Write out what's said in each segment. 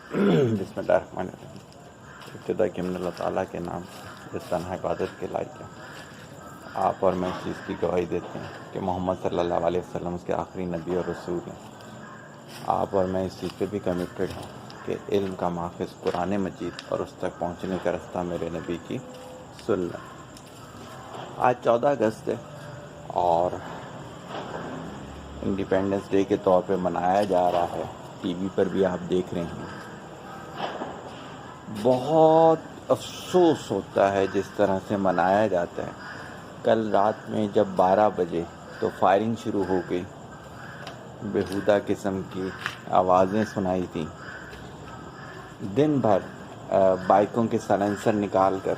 بسم اللہ الرحمن الرحیم۔ ابتدا کہ ہم اللہ تعالیٰ کے نام سے اس تنہا عبادت کے لائق ہیں۔ آپ اور میں اس چیز کی گواہی دیتے ہیں کہ محمد صلی اللہ علیہ وسلم اس کے آخری نبی اور رسول ہیں۔ آپ اور میں اس چیز پہ بھی کمیٹڈ ہیں کہ علم کا ماخذ قرآن مجید اور اس تک پہنچنے کا رستہ میرے نبی کی سنت۔ آج 14 اگست ہے اور انڈیپینڈنس ڈے کے طور پہ منایا جا رہا ہے۔ ٹی وی پر بھی آپ دیکھ رہے ہیں۔ بہت افسوس ہوتا ہے جس طرح سے منایا جاتا ہے۔ کل رات میں جب 12 بجے تو فائرنگ شروع ہو گئی، بیہودہ قسم کی آوازیں سنائی تھیں۔ دن بھر بائکوں کے سلنسر نکال کر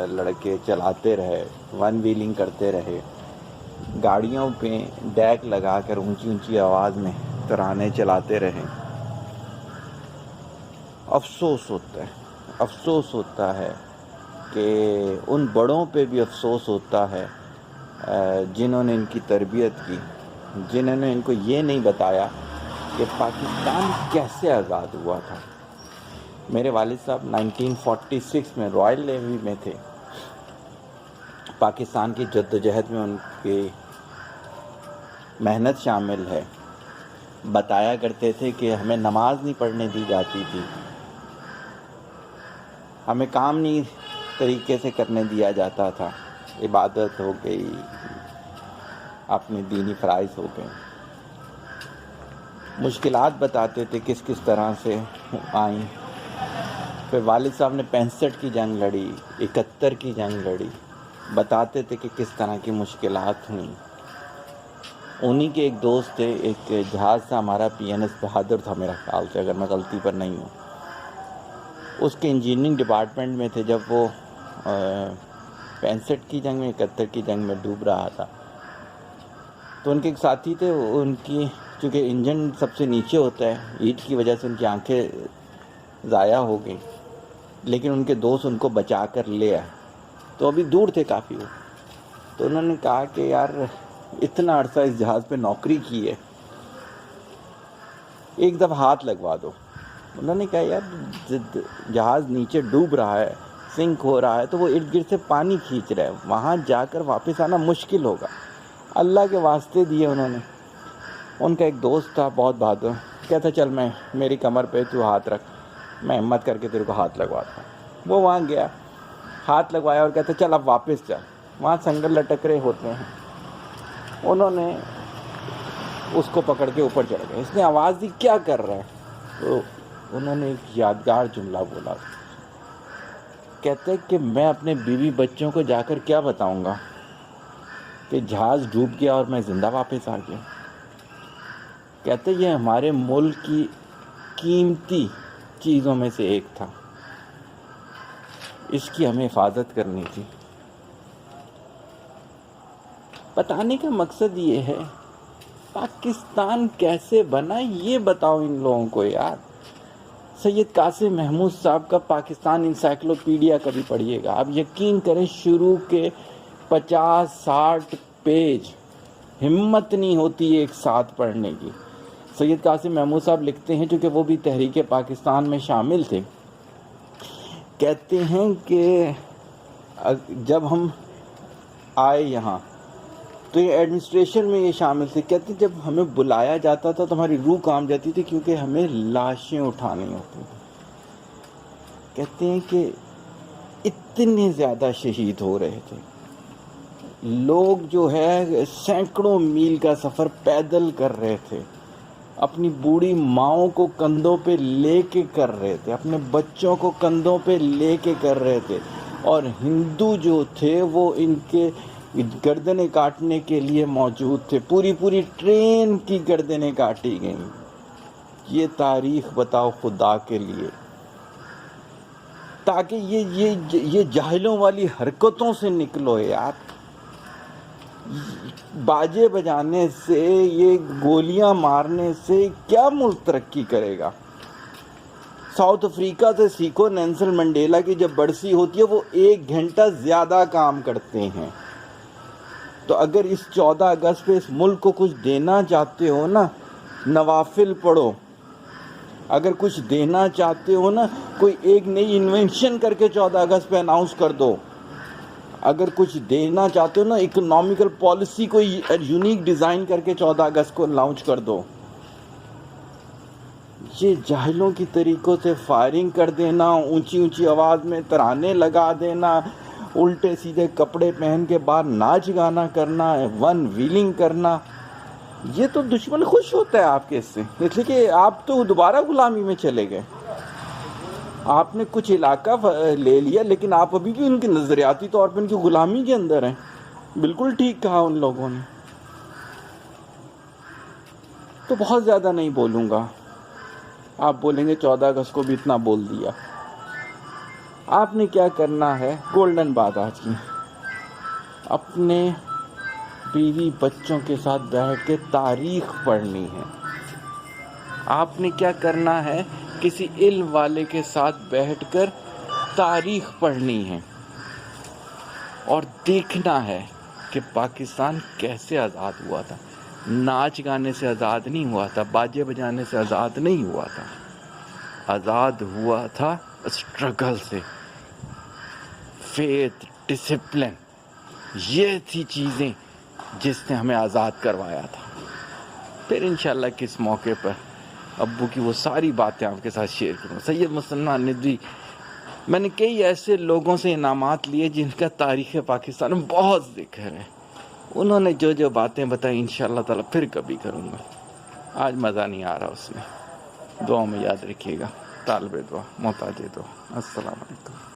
لڑکے چلاتے رہے، ون ویلنگ کرتے رہے، گاڑیوں پہ ڈیک لگا کر اونچی اونچی آواز میں ترانے چلاتے رہے۔ افسوس ہوتا ہے کہ ان بڑوں پہ بھی افسوس ہوتا ہے جنہوں نے ان کی تربیت کی، جنہوں نے ان کو یہ نہیں بتایا کہ پاکستان کیسے آزاد ہوا تھا۔ میرے والد صاحب 1946 میں رائل نیوی میں تھے۔ پاکستان کی جدوجہد میں ان کی محنت شامل ہے۔ بتایا کرتے تھے کہ ہمیں نماز نہیں پڑھنے دی جاتی تھی، ہمیں کام نہیں طریقے سے کرنے دیا جاتا تھا، عبادت ہو گئی، اپنے دینی فرائض ہو گئے۔ مشکلات بتاتے تھے کس کس طرح سے آئیں۔ پھر والد صاحب نے 65 کی جنگ لڑی، 71 کی جنگ لڑی، بتاتے تھے کہ کس طرح کی مشکلات ہوئیں۔ انہی کے ایک دوست تھے، ایک جہاز تھا ہمارا PNS بہادر تھا میرا خیال سے، اگر میں غلطی پر نہیں ہوں، اس کے انجینئرنگ ڈپارٹمنٹ میں تھے جب وہ 65 کی جنگ میں 71 کی جنگ میں ڈوب رہا تھا۔ تو ان کے ایک ساتھی تھے، ان کی چونکہ انجن سب سے نیچے ہوتا ہے، ہیٹ کی وجہ سے ان کی آنکھیں ضائع ہو گئیں، لیکن ان کے دوست ان کو بچا کر لے آئے۔ تو ابھی دور تھے کافی وہ، تو انہوں نے کہا کہ یار اتنا عرصہ اس جہاز پہ نوکری کی ہے، ایک دفعہ ہاتھ لگوا دو۔ انہوں نے کہا یار جہاز نیچے ڈوب رہا ہے، سنک ہو رہا ہے، تو وہ ارد گرد سے پانی کھینچ رہا ہے، وہاں جا کر واپس آنا مشکل ہوگا۔ اللہ کے واسطے دیے انہوں نے۔ ان کا ایک دوست تھا بہت بہادر، کہتا چل میں میری کمر پہ تو ہاتھ رکھ، میں ہمت کر کے تیرے کو ہاتھ لگواتا ہوں۔ وہ وہاں گیا، ہاتھ لگوایا اور کہتا چل اب واپس چل۔ وہاں سنگل لٹک رہے ہوتے ہیں، انہوں نے اس کو پکڑ کے اوپر چڑھ گئے۔ اس نے آواز دی کیا کر رہا ہے؟ تو انہوں نے ایک یادگار جملہ بولا، کہتے کہ میں اپنے بیوی بچوں کو جا کر کیا بتاؤں گا کہ جہاز ڈوب گیا اور میں زندہ واپس آ گیا۔ کہتے یہ ہمارے ملک کی قیمتی چیزوں میں سے ایک تھا، اس کی ہمیں حفاظت کرنی تھی۔ بتانے کا مقصد یہ ہے پاکستان کیسے بنا، یہ بتاؤ ان لوگوں کو یار۔ سید قاسم محمود صاحب کا پاکستان انسائکلوپیڈیا کبھی پڑھیے گا، آپ یقین کریں شروع کے 50-60 پیج ہمت نہیں ہوتی ایک ساتھ پڑھنے کی۔ سید قاسم محمود صاحب لکھتے ہیں، چونکہ وہ بھی تحریک پاکستان میں شامل تھے، کہتے ہیں کہ جب ہم آئے یہاں تو یہ ایڈمنسٹریشن میں یہ شامل تھے، کہتے ہیں جب ہمیں بلایا جاتا تھا تو ہماری روح کانپ جاتی تھی، کیونکہ ہمیں لاشیں اٹھانی ہوتی تھی۔ کہتے ہیں کہ اتنے زیادہ شہید ہو رہے تھے، لوگ جو ہے سینکڑوں میل کا سفر پیدل کر رہے تھے، اپنی بوڑھی ماؤں کو کندھوں پہ لے کے کر رہے تھے، اپنے بچوں کو کندھوں پہ لے کے کر رہے تھے، اور ہندو جو تھے وہ ان کے گردنیں کاٹنے کے لیے موجود تھے۔ پوری ٹرین کی گردنیں کاٹی گئیں۔ یہ تاریخ بتاؤ خدا کے لیے، تاکہ یہ جاہلوں والی حرکتوں سے نکلو یار۔ باجے بجانے سے، یہ گولیاں مارنے سے کیا ملک ترقی کرے گا؟ ساؤتھ افریقہ سے سیکھو، نیلسن منڈیلا کی جب برسی ہوتی ہے وہ 1 گھنٹہ زیادہ کام کرتے ہیں۔ تو اگر اس 14 اگست پہ اس ملک کو کچھ دینا چاہتے ہو نا، نوافل پڑھو، اگر کچھ دینا چاہتے ہو نا، کوئی ایک نئی انوینشن کر کے 14 اگست پہ اناؤنس کر دو. اگر کچھ دینا چاہتے ہو نا، اکنامیکل پالیسی کوئی یونیک ڈیزائن کر کے 14 اگست کو لانچ کر دو. یہ جاہلوں کی طریقوں سے فائرنگ کر دینا، اونچی اونچی آواز میں ترانے لگا دینا، الٹے سیدھے کپڑے پہن کے باہر ناچ گانا کرنا، ون ویلنگ کرنا، یہ تو دشمن خوش ہوتا ہے آپ کے اس سے، اس لیے کہ آپ تو دوبارہ غلامی میں چلے گئے. آپ نے کچھ علاقہ لے لیا، لیکن آپ ابھی بھی ان کی نظریاتی طور پہ ان کی غلامی کے اندر ہیں. بالکل ٹھیک کہا ان لوگوں نے. تو بہت زیادہ نہیں بولوں گا. آپ بولیں گے 14 اگست کو بھی اتنا بول دیا. آپ نے کیا کرنا ہے، گولڈن بات آج کی، اپنے بیوی بچوں کے ساتھ بیٹھ کے تاریخ پڑھنی ہے. آپ نے کیا کرنا ہے، کسی علم والے کے ساتھ بیٹھ کر تاریخ پڑھنی ہے اور دیکھنا ہے کہ پاکستان کیسے آزاد ہوا تھا. ناچ گانے سے آزاد نہیں ہوا تھا، باجے بجانے سے آزاد نہیں ہوا تھا. آزاد ہوا تھا اسٹرگل سے. فیتھ، ڈسپلن، یہ تھی چیزیں جس نے ہمیں آزاد کروایا تھا. پھر انشاءاللہ کس موقع پر ابو کی وہ ساری باتیں آپ کے ساتھ شیئر کروں. سید مسلمان ندوی، میں نے کئی ایسے لوگوں سے انعامات لیے جن کا تاریخ پاکستان میں بہت ذکر ہے. انہوں نے جو جو باتیں بتائی انشاءاللہ تعالی پھر کبھی کروں گا. آج مزہ نہیں آ رہا اس میں. دعاؤں میں یاد رکھیے گا. طالب دعا، محتاج دعا. السلام علیکم.